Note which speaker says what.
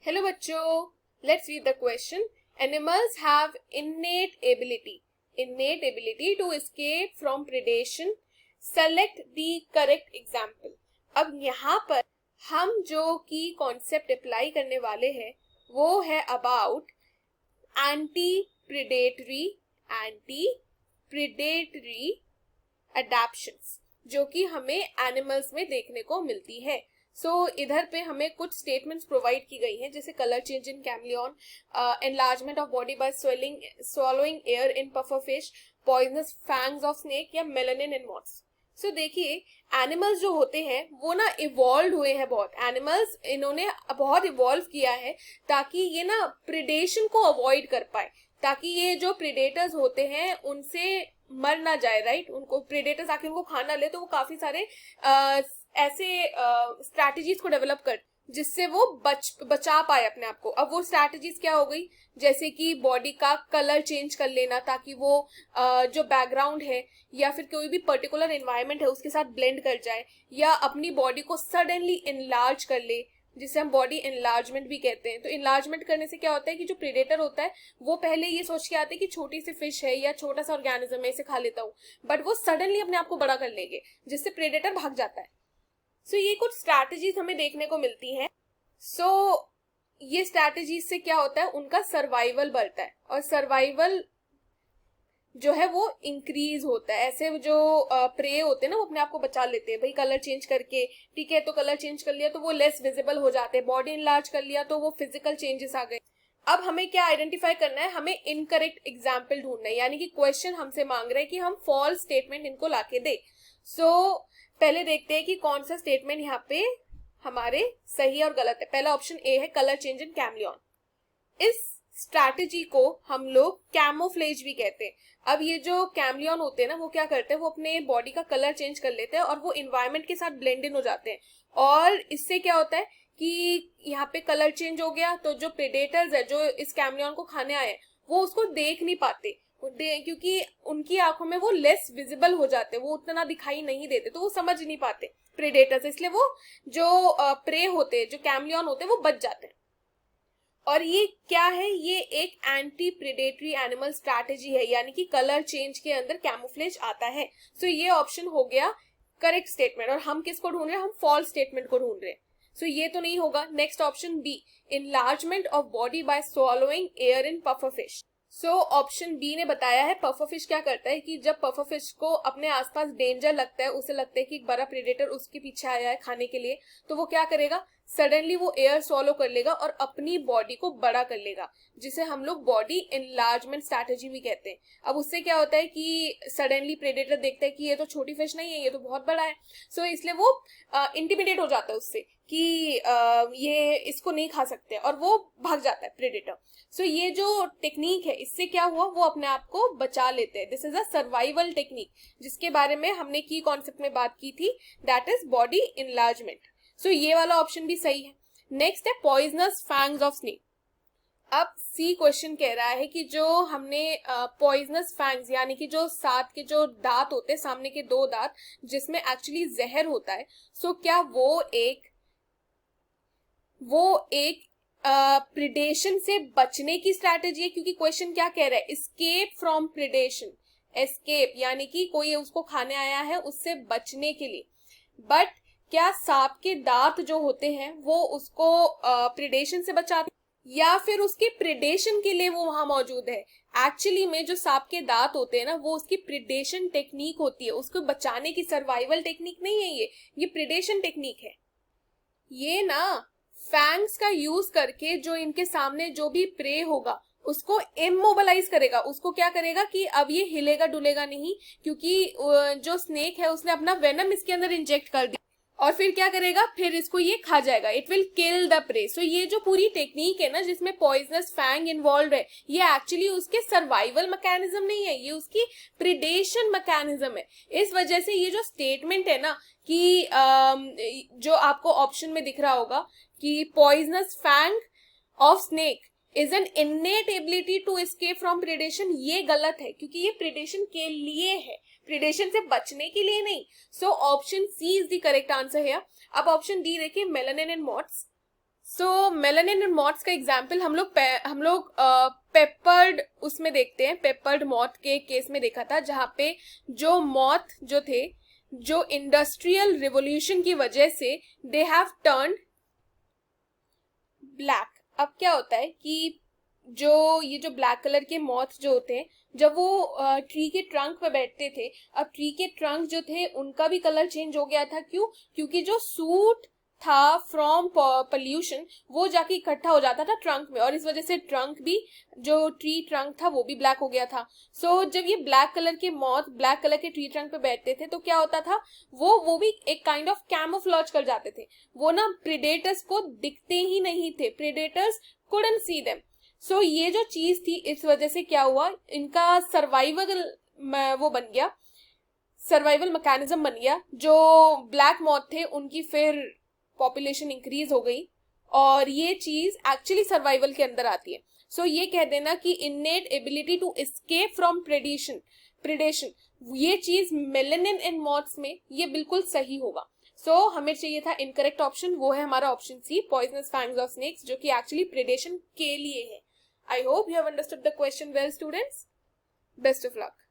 Speaker 1: Hello बच्चों, let's read the question. Animals have innate ability to escape from predation. Select the correct example. अब यहाँ पर हम जो की कॉन्सेप्ट अप्लाई करने वाले हैं वो है अबाउट एंटी प्रिडेटरी अडैप्शंस जो कि हमें एनिमल्स में देखने को मिलती है. इधर पे हमें कुछ स्टेटमेंट्स प्रोवाइड की गई हैं, जैसे colour change in chameleon, enlargement of body by swallowing air in puffer fish, poisonous fangs of snake या मेलानिन इन मॉथ्स. देखिए, एनिमल्स जो होते हैं वो ना इवॉल्व हुए हैं बहुत. एनिमल्स इन्होंने बहुत इवॉल्व किया है ताकि ये ना प्रिडेशन को अवॉइड कर पाए, ताकि ये जो प्रिडेटर्स होते हैं उनसे मर ना जाए. राइट, उनको प्रेडेटर्स आके उनको खाना ले, तो वो काफी सारे ऐसे स्ट्रैटेजीज को डेवलप कर जिससे वो बचा पाए अपने आप को. अब वो स्ट्रैटेजीज क्या हो गई, जैसे कि बॉडी का कलर चेंज कर लेना ताकि वो जो बैकग्राउंड है या फिर कोई भी पर्टिकुलर एनवायरनमेंट है उसके साथ ब्लेंड कर जाए, या अपनी बॉडी को सडनली इनलार्ज कर ले, जिसे हम बॉडी इनलार्जमेंट भी कहते हैं. तो इनलार्जमेंट करने से क्या होता है कि जो प्रेडेटर होता है वो पहले ये सोच के आते हैं कि छोटी सी फिश है या छोटा सा ऑर्गेनिज्म है, इसे खा लेता हूँ, बट वो सडनली अपने आप को बड़ा कर लेंगे जिससे प्रेडेटर भाग जाता है. ये कुछ स्ट्रैटेजीज हमें देखने को मिलती हैं. ये स्ट्रैटेजीज से क्या होता है, उनका सर्वाइवल बढ़ता है और सर्वाइवल जो है वो इंक्रीज होता है. ऐसे जो प्रे होते हैं ना वो अपने आप को बचा लेते हैं भाई कलर चेंज करके. ठीक है, तो कलर चेंज कर लिया तो वो लेस विजिबल हो जाते हैं. बॉडी इनलार्ज कर लिया तो वो फिजिकल चेंजेस आ गए. अब हमें क्या आइडेंटिफाई करना है, हमें इनकरेक्ट एग्जाम्पल ढूंढना है, यानी कि क्वेश्चन हमसे मांग रहे हैं कि हम फॉल्स स्टेटमेंट इनको लाके दे. पहले देखते हैं कि कौन सा स्टेटमेंट यहाँ पे हमारे सही और गलत है. पहला ऑप्शन ए है कलर चेंज इन कैमलियन. इस स्ट्रैटेजी को हम लोग कैमोफ्लेज भी कहते हैं. अब ये जो कैमलियन होते हैं ना वो क्या करते हैं, वो अपने बॉडी का कलर चेंज कर लेते हैं और वो इन्वायरमेंट के साथ ब्लेंड इन हो जाते हैं. और इससे क्या होता है कि यहाँ पे कलर चेंज हो गया तो जो प्रेडेटर्स है जो इस कैमलियन को खाने आए वो उसको देख नहीं पाते, क्योंकि उनकी आंखों में वो लेस विजिबल हो जाते, वो उतना दिखाई नहीं देते, तो वो समझ नहीं पाते प्रेडेटर्स, इसलिए वो जो प्रे होते जो कैमलियन होते वो बच जाते हैं. और ये क्या है, ये एक एंटी प्रेडेटरी एनिमल स्ट्रैटेजी है, यानी कि कलर चेंज के अंदर कैमोफ्लेज आता है. ये ऑप्शन हो गया करेक्ट स्टेटमेंट. और हम किसको ढूंढ रहे हैं, हम फॉल्स स्टेटमेंट को ढूंढ रहे हैं. ये तो नहीं होगा. Next option B, enlargement of body by swallowing air in puffer fish. Option B ने बताया है पफर फिश क्या करता है कि जब पफर फिश को अपने आसपास डेंजर लगता है, उसे लगता है कि एक बड़ा प्रेडेटर उसके पीछे आया है खाने के लिए, तो वो क्या करेगा, सडनली वो एयर स्वॉलो कर लेगा और अपनी बॉडी को बड़ा कर लेगा, जिसे हम लोग बॉडी इनलार्जमेंट स्ट्रैटेजी भी कहते हैं. अब उससे क्या होता है कि सडनली प्रेडेटर देखता है कि ये तो छोटी फिश नहीं है, ये तो बहुत बड़ा है. इसलिए वो इंटिमिडेट हो जाता है उससे कि ये इसको नहीं खा सकते और वो भाग जाता है प्रेडेटर. ये जो टेक्निक है इससे क्या हुआ, वो अपने आप को बचा लेते हैं. This is a survival technique जिसके बारे में हमने की कॉन्सेप्ट में बात की थी, दैट इज बॉडी इनलार्जमेंट. ये वाला ऑप्शन भी सही है. नेक्स्ट है पॉइजनस फैंग्स ऑफ स्नेक. अब सी क्वेश्चन कह रहा है कि जो हमने पॉइजनस फैंग्स यानी कि जो साथ के जो दांत होते हैं, सामने के दो दांत जिसमें एक्चुअली जहर होता है, क्या वो एक प्रिडेशन से बचने की स्ट्रैटेजी है, क्योंकि क्वेश्चन क्या कह रहा है, एस्केप फ्रॉम प्रिडेशन. एस्केप यानी कि कोई उसको खाने आया है उससे बचने के लिए. बट क्या सांप के दांत जो होते हैं वो उसको प्रिडेशन से बचाते या फिर उसके प्रिडेशन के लिए वो वहां मौजूद है. एक्चुअली में जो सांप के दांत होते हैं ना वो उसकी प्रिडेशन टेक्निक होती है, उसको बचाने की सर्वाइवल टेक्निक नहीं है. ये प्रिडेशन टेक्निक है. ये ना फैंग्स का यूज करके जो इनके सामने जो भी प्रे होगा उसको इमोबलाइज करेगा. उसको क्या करेगा कि अब ये हिलेगा डुलेगा नहीं, क्योंकि जो स्नेक है उसने अपना वेनम इसके अंदर इंजेक्ट कर दिया और फिर क्या करेगा, फिर इसको ये खा जाएगा. It will kill the prey. ये जो पूरी टेक्निक है ना जिसमें पॉइजनस फैंग इन्वॉल्व है, ये एक्चुअली उसके सर्वाइवल मैकेनिज्म नहीं है, ये उसकी प्रिडेशन मैकेनिज्म है. इस वजह से ये जो स्टेटमेंट है ना कि जो आपको ऑप्शन में दिख रहा होगा कि poisonous fang of snake is an innate ability to escape from predation, ये गलत है, क्योंकि ये प्रेडेशन के लिए है, प्रेडेशन से बचने के लिए नहीं. Option C is the correct answer है. अब ऑप्शन डी देखिए, melanin in moths. So melanin in moths का एग्जाम्पल हम लोग पेपर्ड उसमें देखते हैं, पेपर्ड मॉथ के केस में देखा था, जहां पे जो मॉथ जो थे, जो इंडस्ट्रियल रिवॉल्यूशन की वजह से दे हैव टर्न्ड ब्लैक। अब क्या होता है कि ये जो ब्लैक कलर के मॉथ जो होते हैं, जब वो ट्री के ट्रंक पे बैठते थे, अब ट्री के ट्रंक जो थे उनका भी कलर चेंज हो गया था। क्यों? क्योंकि जो सूट था फ्रॉम पोल्यूशन वो जाके इकट्ठा हो जाता था ट्रंक में, और इस वजह से ट्रंक भी, जो ट्री ट्रंक था वो भी ब्लैक हो गया था। सो जब ये ब्लैक कलर के मॉथ ब्लैक कलर के ट्री ट्रंक पे बैठते थे तो क्या होता था, वो भी एक काइंड ऑफ कैमोफ्लेज कर जाते थे। वो ना प्रेडेटर्स को दिखते ही नहीं थे, प्रेडेटर्स कुडंट सी देम। सो ये जो चीज थी, इस वजह से क्या हुआ, इनका सर्वाइवल वो बन गया, सर्वाइवल मैकेनिज्म बन गया। जो ब्लैक मॉथ थे उनकी फिर पॉपुलेशन इंक्रीज हो गई, और ये चीज एक्चुअली सर्वाइवल के अंदर आती है। सो ये कह देना कि innate ability to escape from predation, ये चीज मेलानिन इन मॉथ्स में ये बिल्कुल सही होगा। सो हमें चाहिए था इनकरेक्ट ऑप्शन, वो है हमारा option C, poisonous fangs of snakes, जो कि एक्चुअली प्रेडेशन के लिए है। I hope you have understood the question well, students. Best of luck.